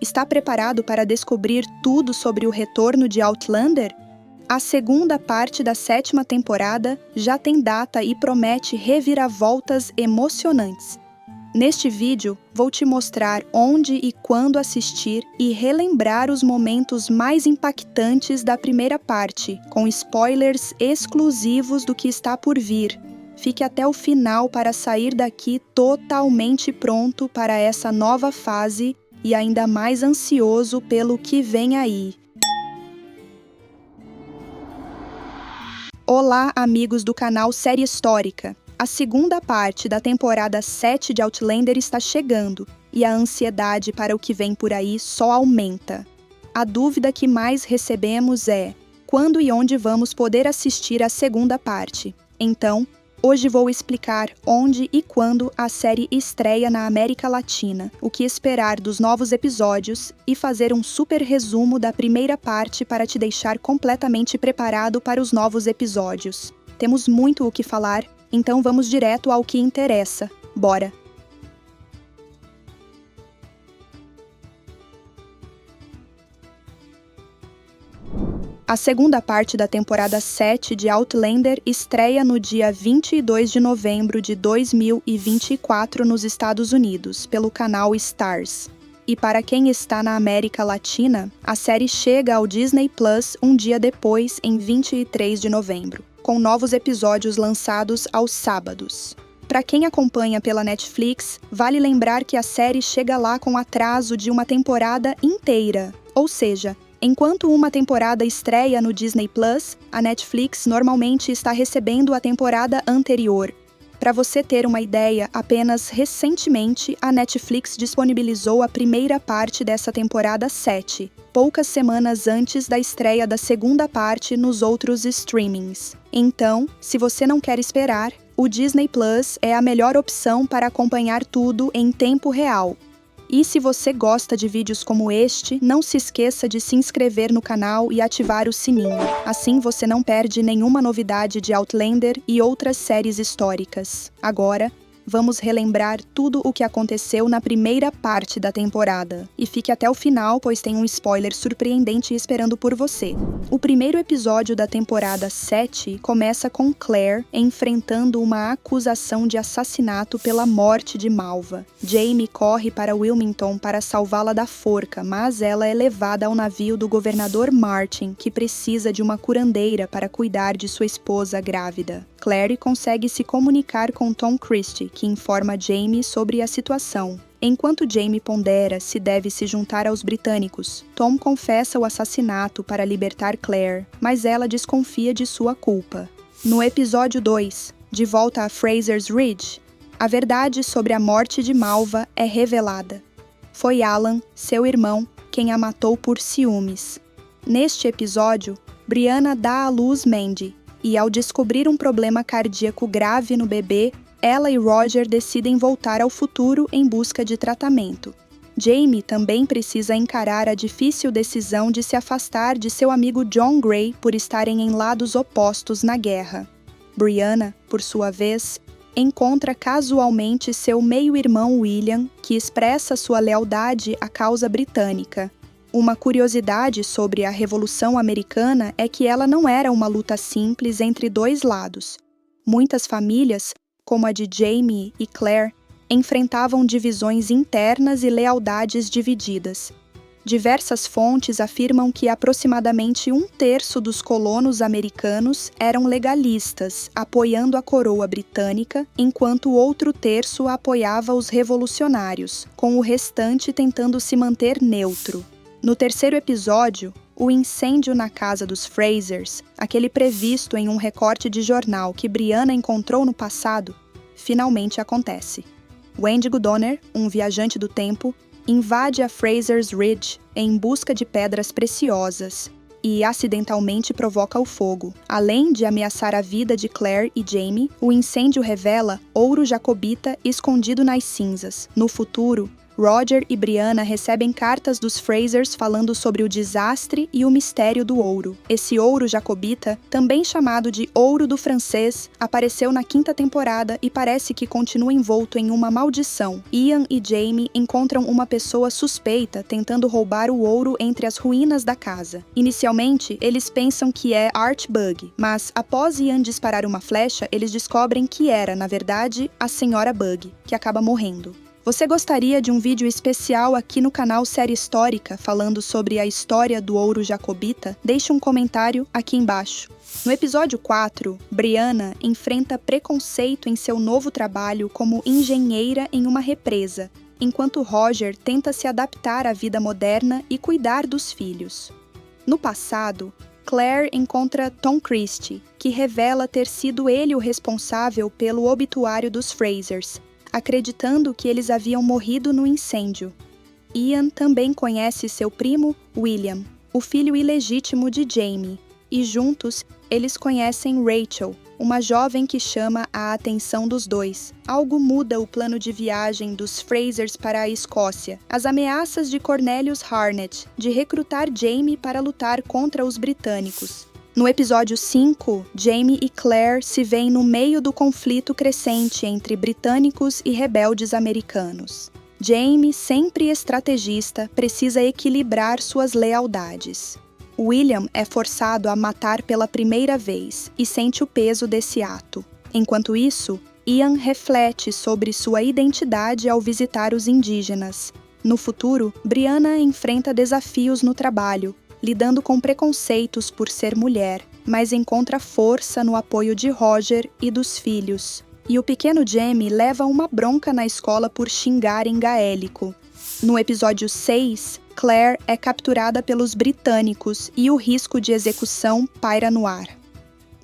Está preparado para descobrir tudo sobre o retorno de Outlander? A segunda parte da 7ª temporada já tem data e promete reviravoltas emocionantes. Neste vídeo, vou te mostrar onde e quando assistir e relembrar os momentos mais impactantes da primeira parte, com spoilers exclusivos do que está por vir. Fique até o final para sair daqui totalmente pronto para essa nova fase e ainda mais ansioso pelo que vem aí. Olá, amigos do canal Série Histórica! A segunda parte da temporada 7 de Outlander está chegando, e a ansiedade para o que vem por aí só aumenta. A dúvida que mais recebemos é: quando e onde vamos poder assistir a segunda parte? Então, hoje vou explicar onde e quando a série estreia na América Latina, o que esperar dos novos episódios e fazer um super resumo da primeira parte para te deixar completamente preparado para os novos episódios. Temos muito o que falar, então vamos direto ao que interessa. Bora! A segunda parte da temporada 7 de Outlander estreia no dia 22 de novembro de 2024 nos Estados Unidos, pelo canal Starz. E para quem está na América Latina, a série chega ao Disney Plus um dia depois, em 23 de novembro, com novos episódios lançados aos sábados. Para quem acompanha pela Netflix, vale lembrar que a série chega lá com atraso de uma temporada inteira, ou seja, enquanto uma temporada estreia no Disney Plus, a Netflix normalmente está recebendo a temporada anterior. Para você ter uma ideia, apenas recentemente a Netflix disponibilizou a primeira parte dessa temporada 7, poucas semanas antes da estreia da segunda parte nos outros streamings. Então, se você não quer esperar, o Disney Plus é a melhor opção para acompanhar tudo em tempo real. E se você gosta de vídeos como este, não se esqueça de se inscrever no canal e ativar o sininho. Assim você não perde nenhuma novidade de Outlander e outras séries históricas. Agora, vamos relembrar tudo o que aconteceu na primeira parte da temporada. E fique até o final, pois tem um spoiler surpreendente esperando por você. O primeiro episódio da temporada 7 começa com Claire enfrentando uma acusação de assassinato pela morte de Malva. Jaime corre para Wilmington para salvá-la da forca, mas ela é levada ao navio do governador Martin, que precisa de uma curandeira para cuidar de sua esposa grávida. Claire consegue se comunicar com Tom Christie, que informa Jaime sobre a situação. Enquanto Jaime pondera se deve se juntar aos britânicos, Tom confessa o assassinato para libertar Claire, mas ela desconfia de sua culpa. No episódio 2, De Volta a Fraser's Ridge, a verdade sobre a morte de Malva é revelada. Foi Alan, seu irmão, quem a matou por ciúmes. Neste episódio, Brianna dá à luz Mandy, e ao descobrir um problema cardíaco grave no bebê, ela e Roger decidem voltar ao futuro em busca de tratamento. Jaime também precisa encarar a difícil decisão de se afastar de seu amigo John Grey por estarem em lados opostos na guerra. Brianna, por sua vez, encontra casualmente seu meio-irmão William, que expressa sua lealdade à causa britânica. Uma curiosidade sobre a Revolução Americana é que ela não era uma luta simples entre dois lados. Muitas famílias, como a de Jaime e Claire, enfrentavam divisões internas e lealdades divididas. Diversas fontes afirmam que aproximadamente 1/3 dos colonos americanos eram legalistas, apoiando a coroa britânica, enquanto o outro terço apoiava os revolucionários, com o restante tentando se manter neutro. No terceiro episódio, o incêndio na casa dos Frasers, aquele previsto em um recorte de jornal que Brianna encontrou no passado, finalmente acontece. Wendigo Donner, um viajante do tempo, invade a Fraser's Ridge em busca de pedras preciosas e acidentalmente provoca o fogo. Além de ameaçar a vida de Claire e Jaime, o incêndio revela ouro jacobita escondido nas cinzas. No futuro, Roger e Brianna recebem cartas dos Frasers falando sobre o desastre e o mistério do ouro. Esse ouro jacobita, também chamado de ouro do francês, apareceu na 5ª temporada e parece que continua envolto em uma maldição. Ian e Jamie encontram uma pessoa suspeita tentando roubar o ouro entre as ruínas da casa. Inicialmente, eles pensam que é Art Bug, mas após Ian disparar uma flecha, eles descobrem que era, na verdade, a Senhora Bug, que acaba morrendo. Você gostaria de um vídeo especial aqui no canal Série Histórica falando sobre a história do ouro jacobita? Deixe um comentário aqui embaixo. No episódio 4, Brianna enfrenta preconceito em seu novo trabalho como engenheira em uma represa, enquanto Roger tenta se adaptar à vida moderna e cuidar dos filhos. No passado, Claire encontra Tom Christie, que revela ter sido ele o responsável pelo obituário dos Frasers, acreditando que eles haviam morrido no incêndio. Ian também conhece seu primo, William, o filho ilegítimo de Jamie, e juntos eles conhecem Rachel, uma jovem que chama a atenção dos dois. Algo muda o plano de viagem dos Frasers para a Escócia. As ameaças de Cornelius Harnett de recrutar Jamie para lutar contra os britânicos. No episódio 5, Jamie e Claire se veem no meio do conflito crescente entre britânicos e rebeldes americanos. Jamie, sempre estrategista, precisa equilibrar suas lealdades. William é forçado a matar pela primeira vez e sente o peso desse ato. Enquanto isso, Ian reflete sobre sua identidade ao visitar os indígenas. No futuro, Brianna enfrenta desafios no trabalho, lidando com preconceitos por ser mulher, mas encontra força no apoio de Roger e dos filhos. E o pequeno Jamie leva uma bronca na escola por xingar em gaélico. No episódio 6, Claire é capturada pelos britânicos e o risco de execução paira no ar.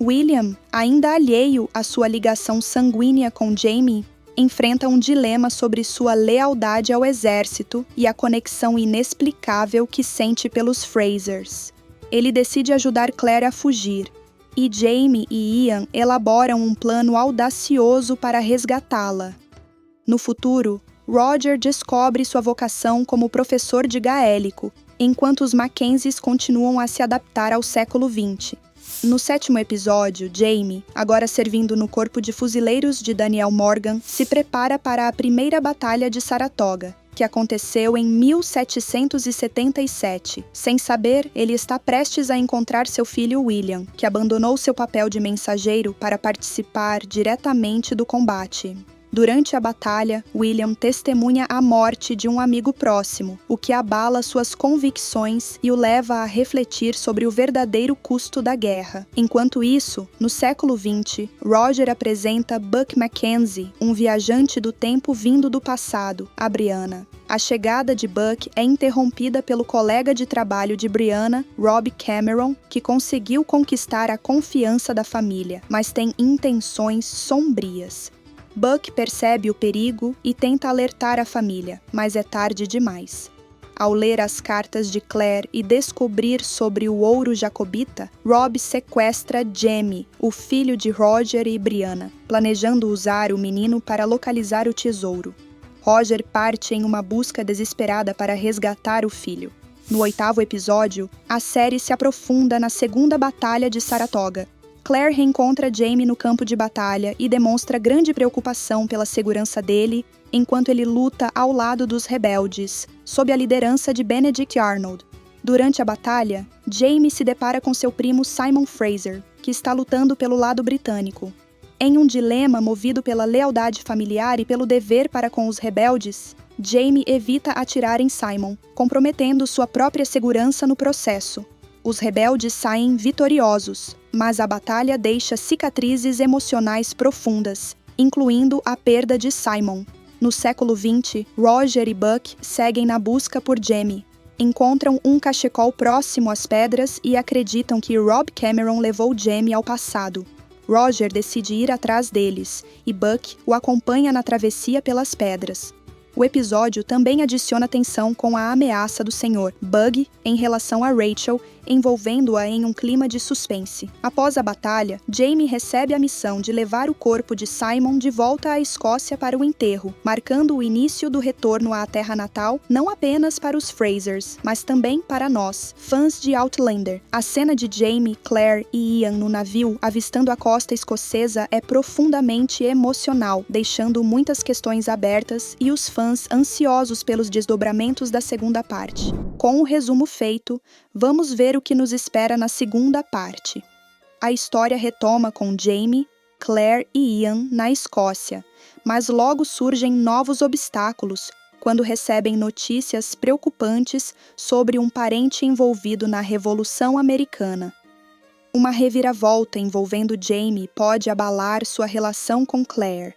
William, ainda alheio à sua ligação sanguínea com Jamie, enfrenta um dilema sobre sua lealdade ao exército e a conexão inexplicável que sente pelos Frasers. Ele decide ajudar Claire a fugir, e Jamie e Ian elaboram um plano audacioso para resgatá-la. No futuro, Roger descobre sua vocação como professor de gaélico, enquanto os Mackenzies continuam a se adaptar ao século XX. No 7º episódio, Jamie, agora servindo no corpo de fuzileiros de Daniel Morgan, se prepara para a primeira batalha de Saratoga, que aconteceu em 1777. Sem saber, ele está prestes a encontrar seu filho William, que abandonou seu papel de mensageiro para participar diretamente do combate. Durante a batalha, William testemunha a morte de um amigo próximo, o que abala suas convicções e o leva a refletir sobre o verdadeiro custo da guerra. Enquanto isso, no século XX, Roger apresenta Buck Mackenzie, um viajante do tempo vindo do passado, a Brianna. A chegada de Buck é interrompida pelo colega de trabalho de Brianna, Rob Cameron, que conseguiu conquistar a confiança da família, mas tem intenções sombrias. Buck percebe o perigo e tenta alertar a família, mas é tarde demais. Ao ler as cartas de Claire e descobrir sobre o ouro jacobita, Rob sequestra Jamie, o filho de Roger e Brianna, planejando usar o menino para localizar o tesouro. Roger parte em uma busca desesperada para resgatar o filho. No 8º episódio, a série se aprofunda na 2ª Batalha de Saratoga. Claire reencontra Jamie no campo de batalha e demonstra grande preocupação pela segurança dele, enquanto ele luta ao lado dos rebeldes, sob a liderança de Benedict Arnold. Durante a batalha, Jamie se depara com seu primo Simon Fraser, que está lutando pelo lado britânico. Em um dilema movido pela lealdade familiar e pelo dever para com os rebeldes, Jamie evita atirar em Simon, comprometendo sua própria segurança no processo. Os rebeldes saem vitoriosos, mas a batalha deixa cicatrizes emocionais profundas, incluindo a perda de Simon. No século XX, Roger e Buck seguem na busca por Jamie. Encontram um cachecol próximo às pedras e acreditam que Rob Cameron levou Jamie ao passado. Roger decide ir atrás deles, e Buck o acompanha na travessia pelas pedras. O episódio também adiciona tensão com a ameaça do Sr. Bug em relação a Rachel, envolvendo-a em um clima de suspense. Após a batalha, Jaime recebe a missão de levar o corpo de Simon de volta à Escócia para o enterro, marcando o início do retorno à terra natal, não apenas para os Frasers, mas também para nós, fãs de Outlander. A cena de Jaime, Claire e Ian no navio, avistando a costa escocesa, é profundamente emocional, deixando muitas questões abertas e os fãs ansiosos pelos desdobramentos da segunda parte. Com o resumo feito, vamos ver o que nos espera na segunda parte. A história retoma com Jaime, Claire e Ian na Escócia, mas logo surgem novos obstáculos quando recebem notícias preocupantes sobre um parente envolvido na Revolução Americana. Uma reviravolta envolvendo Jaime pode abalar sua relação com Claire.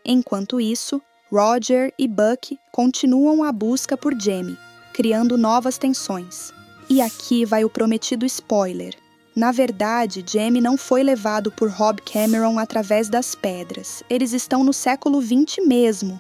Enquanto isso, Roger e Buck continuam a busca por Jaime, criando novas tensões. E aqui vai o prometido spoiler. Na verdade, Jaime não foi levado por Rob Cameron através das pedras. Eles estão no século XX mesmo.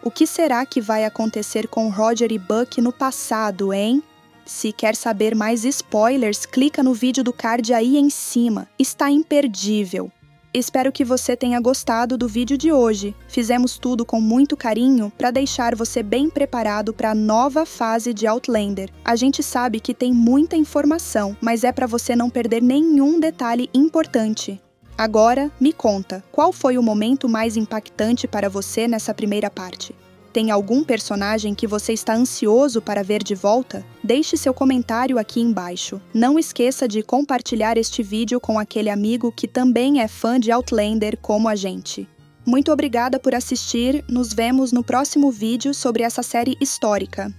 O que será que vai acontecer com Roger e Buck no passado, hein? Se quer saber mais spoilers, clica no vídeo do card aí em cima. Está imperdível. Espero que você tenha gostado do vídeo de hoje. Fizemos tudo com muito carinho para deixar você bem preparado para a nova fase de Outlander. A gente sabe que tem muita informação, mas é para você não perder nenhum detalhe importante. Agora, me conta, qual foi o momento mais impactante para você nessa primeira parte? Tem algum personagem que você está ansioso para ver de volta? Deixe seu comentário aqui embaixo. Não esqueça de compartilhar este vídeo com aquele amigo que também é fã de Outlander como a gente. Muito obrigada por assistir, nos vemos no próximo vídeo sobre essa série histórica.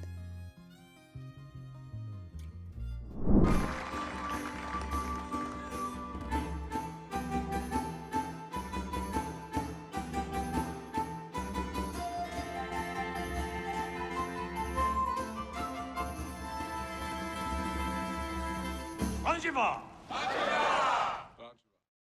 Onde vai?